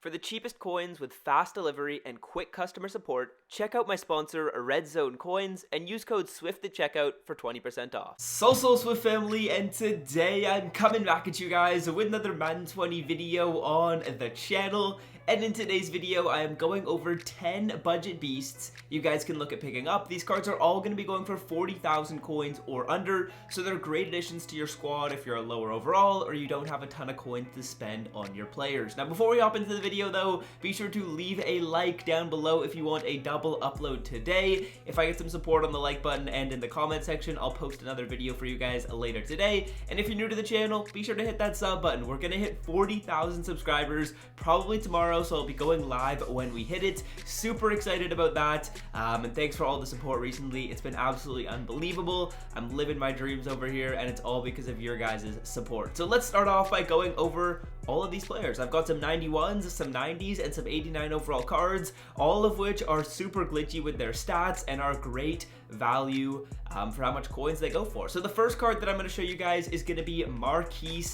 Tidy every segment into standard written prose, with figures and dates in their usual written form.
For the cheapest coins with fast delivery and quick customer support, check out my sponsor, Red Zone Coins, and use code SWIFT at checkout for 20% off. So Swift family, and today I'm coming back at you guys with another Madden 20 video on the channel. And in today's video, I am going over 10 budget beasts you guys can look at picking up. These cards are all going to be going for 40,000 coins or under, so they're great additions to your squad if you're a lower overall or you don't have a ton of coins to spend on your players. Now, before we hop into the video though, be sure to leave a like down below if you want a double upload today. If I get some support on the like button and in the comment section, I'll post another video for you guys later today. And if you're new to the channel, be sure to hit that sub button. We're going to hit 40,000 subscribers probably tomorrow, so I'll be going live when we hit it. Super excited about that, and thanks for all the support recently. It's been absolutely unbelievable. I'm living my dreams over here, and it's all because of your guys' support. So let's start off by going over all of these players. I've got some 91s, some 90s, and some 89 overall cards, all of which are super glitchy with their stats and are great value for how much coins they go for. So the first card that I'm going to show you guys is going to be Marquis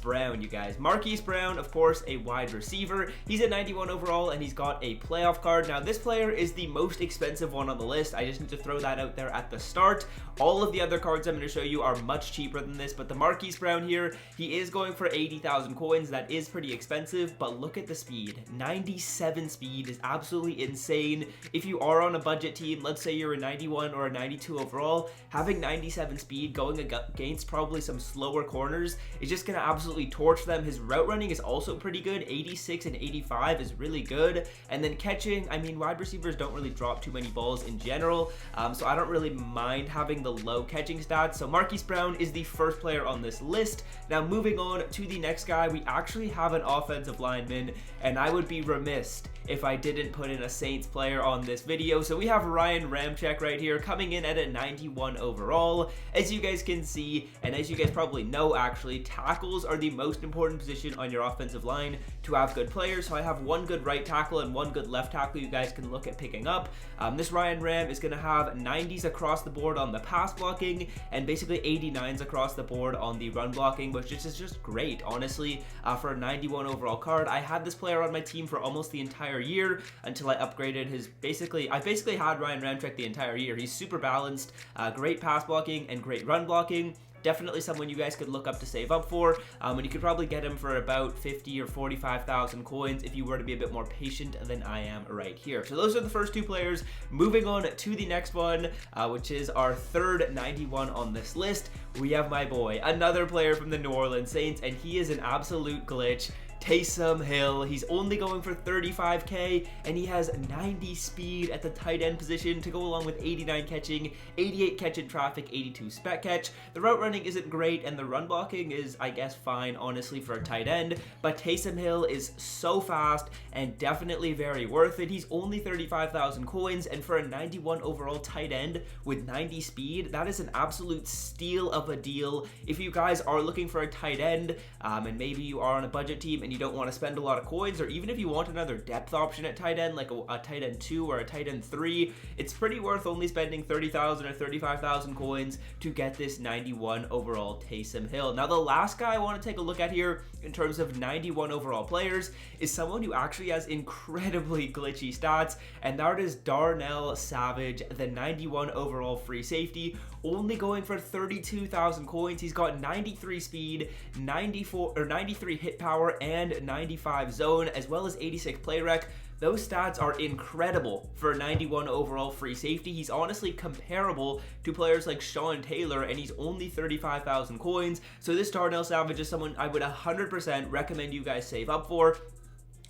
Brown, you guys. Marquis Brown, of course, a wide receiver. He's at 91 overall, and he's got a playoff card. Now, this player is the most expensive one on the list. I just need to throw that out there at the start. All of the other cards I'm going to show you are much cheaper than this, but the Marquis Brown here, he is going for 80,000 coins. That is pretty expensive, but look at the speed. 97 speed is absolutely insane. If you are on a budget team, let's say you're a 91 or a 92 overall, having 97 speed going against probably some slower corners is just going to absolutely torch them. His route running is also pretty good. 86 and 85 is really good. And then catching, I mean, wide receivers don't really drop too many balls in general, so I don't really mind having the low catching stats. So Marquis Brown is the first player on this list. Now moving on to the next guy, we actually have an offensive lineman, and I would be remiss if I didn't put in a Saints player on this video. So we have Ramczyk right here coming in at a 91 overall. As you guys can see, and as you guys probably know actually, tackles are the most important position on your offensive line to have good players. So I have one good right tackle and one good left tackle you guys can look at picking up. This Ram is going to have 90s across the board on the pass blocking and basically 89s across the board on the run blocking, which is just great, honestly, for a 91 overall card. I had this player on my team for almost the entire year until I upgraded his I basically had Ramczyk the entire year. He's super balanced, great pass blocking and great run blocking. Definitely someone you guys could look up to save up for, and you could probably get him for about 50 or 45,000 coins if you were to be a bit more patient than I am right here. So those are the first two players. Moving on to the next one, which is our third 91 on this list. We have my boy, another player from the New Orleans Saints, and he is an absolute glitch. Taysom Hill. He's only going for 35k, and he has 90 speed at the tight end position to go along with 89 catching, 88 catch in traffic, 82 spec catch. The route running isn't great, and the run blocking is, I guess, fine, honestly, for a tight end, but Taysom Hill is so fast and definitely very worth it. He's only 35,000 coins, and for a 91 overall tight end with 90 speed, that is an absolute steal of a deal. If you guys are looking for a tight end, and maybe you are on a budget team and you don't want to spend a lot of coins, or even if you want another depth option at tight end, like a tight end 2 or a tight end 3, it's pretty worth only spending 30,000 or 35,000 coins to get this 91 overall Taysom Hill. Now, the last guy I want to take a look at here in terms of 91 overall players is someone who actually has incredibly glitchy stats, and that is Darnell Savage, the 91 overall free safety, only going for 32,000 coins. He's got 93 speed, 93 hit power, and 95 zone, as well as 86 play rec. Those stats are incredible for a 91 overall free safety. He's honestly comparable to players like Sean Taylor, and he's only 35,000 coins. So this Darnell Savage is someone I would 100% recommend you guys save up for.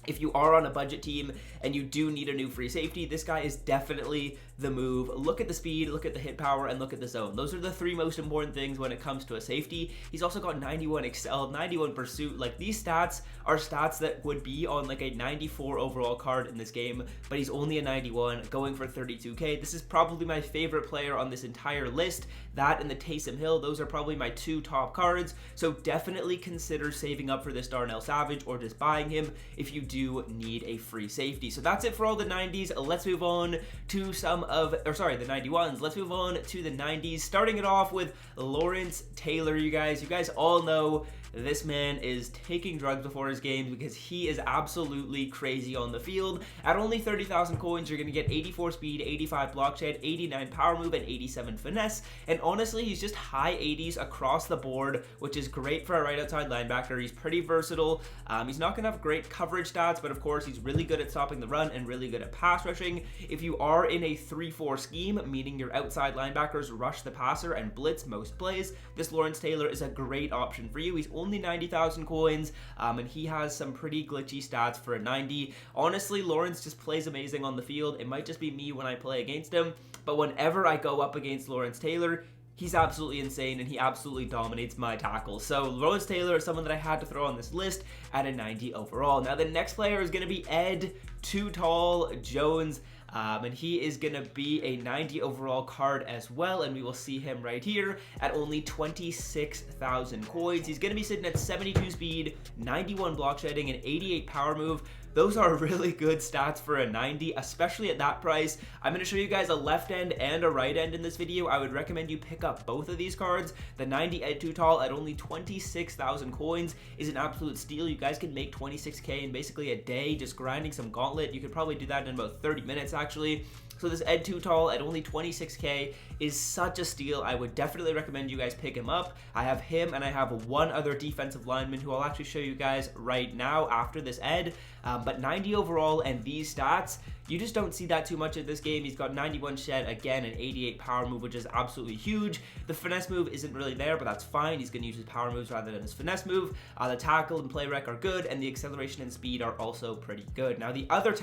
If you are on a budget team and you do need a new free safety, this guy is definitely the move. Look at the speed, look at the hit power, and look at the zone. Those are the three most important things when it comes to a safety. He's also got 91 excel, 91 pursuit. Like, these stats are stats that would be on like a 94 overall card in this game, but he's only a 91, going for 32k. This is probably my favorite player on this entire list. That and the Taysom Hill, those are probably my two top cards. So definitely consider saving up for this Darnell Savage or just buying him if you do need a free safety. So that's it for all the 90s. Let's move on to the 91s. Let's move on to the 90s, starting it off with Lawrence Taylor. You guys all know this man is taking drugs before his games because he is absolutely crazy on the field. At only 30,000 coins, you're going to get 84 speed, 85 block shed, 89 power move, and 87 finesse. And honestly, he's just high 80s across the board, which is great for a right outside linebacker. He's pretty versatile. He's not going to have great coverage stats, but of course, he's really good at stopping the run and really good at pass rushing. If you are in a 3-4 scheme, meaning your outside linebackers rush the passer and blitz most plays, this Lawrence Taylor is a great option for you. He's only 90,000 coins, and he has some pretty glitchy stats for a 90. Honestly, Lawrence just plays amazing on the field. It might just be me when I play against him, but whenever I go up against Lawrence Taylor, he's absolutely insane, and he absolutely dominates my tackles. So Lawrence Taylor is someone that I had to throw on this list at a 90 overall. Now the next player is going to be Ed Too Tall Jones. And he is going to be a 90 overall card as well, and we will see him right here at only 26,000 coins. He's going to be sitting at 72 speed, 91 block shedding, and 88 power move. Those are really good stats for a 90, especially at that price. I'm going to show you guys a left end and a right end in this video. I would recommend you pick up both of these cards. The 90 Ed Too Tall at only 26,000 coins is an absolute steal. You guys can make 26k in basically a day just grinding some gauntlet. You could probably do that in about 30 minutes actually. So this Ed Too Tall at only 26k is such a steal. I would definitely recommend you guys pick him up. I have him and I have one other defensive lineman who I'll actually show you guys right now after this Ed. But 90 overall and these stats, you just don't see that too much in this game. He's got 91 shed, again, an 88 power move, which is absolutely huge. The finesse move isn't really there, but that's fine. He's going to use his power moves rather than his finesse move. The tackle and play rec are good, and the acceleration and speed are also pretty good. Now, the other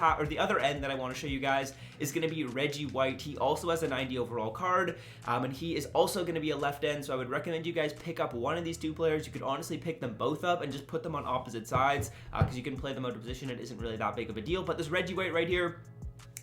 end that I want to show you guys is going to be Reggie White. He also has a 90 overall card, and he is also going to be a left end, so I would recommend you guys pick up one of these two players. You could honestly pick them both up and just put them on opposite sides, because you can play them out of position. It isn't really that big of a deal, but this Reggie White right here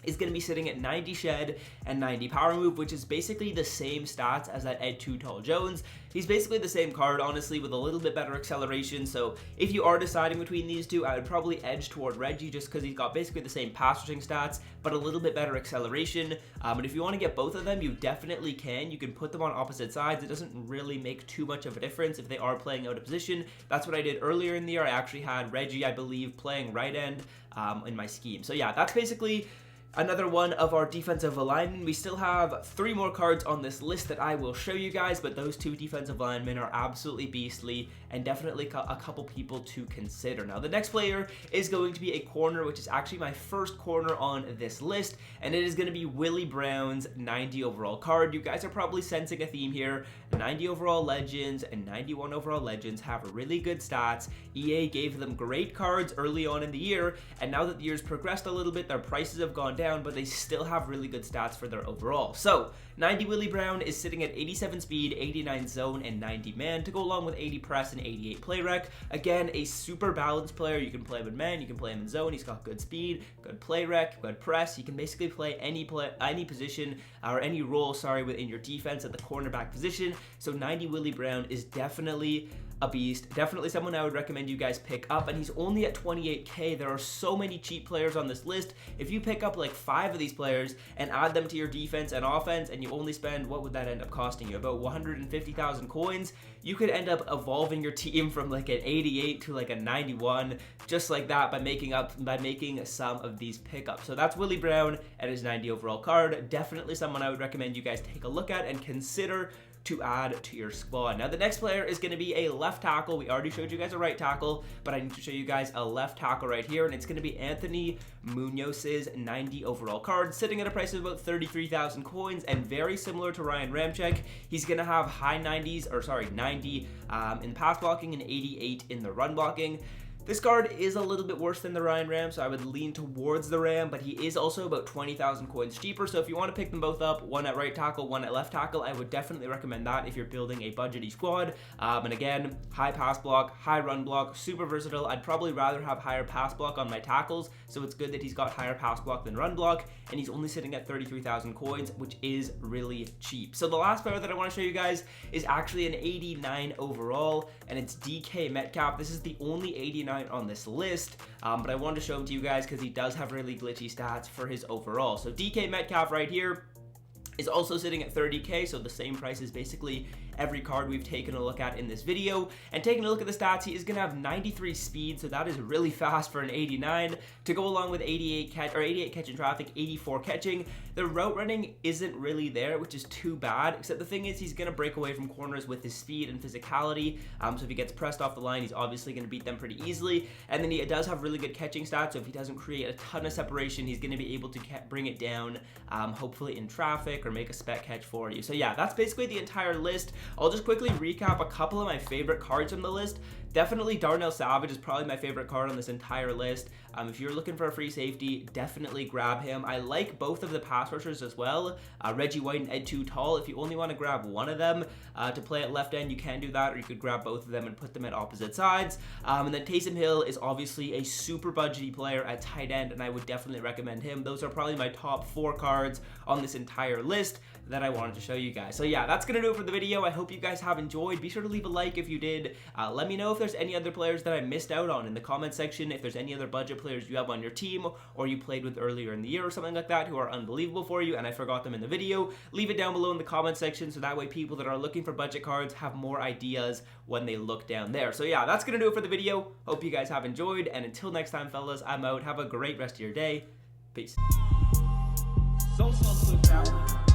is going to be sitting at 90 shed and 90 power move, which is basically the same stats as that Ed Too Tall Jones. He's basically the same card, honestly, with a little bit better acceleration. So if you are deciding between these two, I would probably edge toward Reggie just because he's got basically the same pass rushing stats, but a little bit better acceleration. And if you want to get both of them, you definitely can. You can put them on opposite sides. It doesn't really make too much of a difference if they are playing out of position. That's what I did earlier in the year. I actually had Reggie, I believe, playing right end in my scheme. So yeah, that's basically another one of our defensive linemen. We still have 3 more cards on this list that I will show you guys, but those 2 defensive linemen are absolutely beastly and definitely a couple people to consider. Now, the next player is going to be a corner, which is actually my first corner on this list, and it is going to be Willie Brown's 90 overall card. You guys are probably sensing a theme here. 90 overall legends and 91 overall legends have really good stats. EA gave them great cards early on in the year, and now that the year's progressed a little bit, their prices have gone down, but they still have really good stats for their overall. So 90 Willie Brown is sitting at 87 speed, 89 zone, and 90 man to go along with 80 press and 88 play rec. Again, a super balanced player. You can play him in man, you can play him in zone. He's got good speed, good play rec, good press. You can basically play any position or any role, within your defense at the cornerback position. So 90 Willie Brown is definitely a beast, definitely someone I would recommend you guys pick up, and he's only at 28k. There are so many cheap players on this list. If you pick up like 5 of these players and add them to your defense and offense, and you only spend, what would that end up costing you? About 150,000 coins. You could end up evolving your team from like an 88 to like a 91, just like that, by making some of these pickups. So that's Willie Brown and his 90 overall card. Definitely someone I would recommend you guys take a look at and consider to add to your squad. Now the next player is going to be a left tackle. We already showed you guys a right tackle, but I need to show you guys a left tackle right here, and it's going to be Anthony Munoz's 90 overall card, sitting at a price of about 33,000 coins, and very similar to Ryan Ramczyk, he's going to have high 90 in pass blocking and 88 in the run blocking. This card is a little bit worse than the Ryan Ram, so I would lean towards the Ram, but he is also about 20,000 coins cheaper. So if you want to pick them both up, one at right tackle, one at left tackle, I would definitely recommend that if you're building a budgety squad. And again, high pass block, high run block, super versatile. I'd probably rather have higher pass block on my tackles, so it's good that he's got higher pass block than run block, and he's only sitting at 33,000 coins, which is really cheap. So the last player that I want to show you guys is actually an 89 overall, and it's DK Metcalf. This is the only 89 on this list, but I wanted to show him to you guys because he does have really glitchy stats for his overall. So DK Metcalf right here is also sitting at 30k, so the same price as basically every card we've taken a look at in this video. And taking a look at the stats, he is going to have 93 speed, so that is really fast for an 89, to go along with 88 catch in traffic, 84 catching. The route running isn't really there, which is too bad, except the thing is he's going to break away from corners with his speed and physicality. So if he gets pressed off the line, he's obviously going to beat them pretty easily. And then he does have really good catching stats, so if he doesn't create a ton of separation, he's going to be able to bring it down, hopefully in traffic, or make a spec catch for you. So yeah, that's basically the entire list. I'll just quickly recap a couple of my favorite cards from the list. Definitely Darnell Savage is probably my favorite card on this entire list. If you're looking for a free safety, definitely grab him. I like both of the pass rushers as well, Reggie White and Ed Too Tall. If you only want to grab one of them to play at left end, you can do that, or you could grab both of them and put them at opposite sides. And then Taysom Hill is obviously a super budgety player at tight end, and I would definitely recommend him. Those are probably my top 4 cards on this entire list that I wanted to show you guys. So yeah, that's gonna do it for the video. I hope you guys have enjoyed. Be sure to leave a like if you did. Let me know if there's any other players that I missed out on in the comment section, if there's any other budget players you have on your team or you played with earlier in the year or something like that who are unbelievable for you and I forgot them in the video. Leave it down below in the comment section, so that way people that are looking for budget cards have more ideas when they look down there. So yeah, that's gonna do it for the video. Hope you guys have enjoyed, and until next time, fellas, I'm out. Have a great rest of your day. Peace. Don't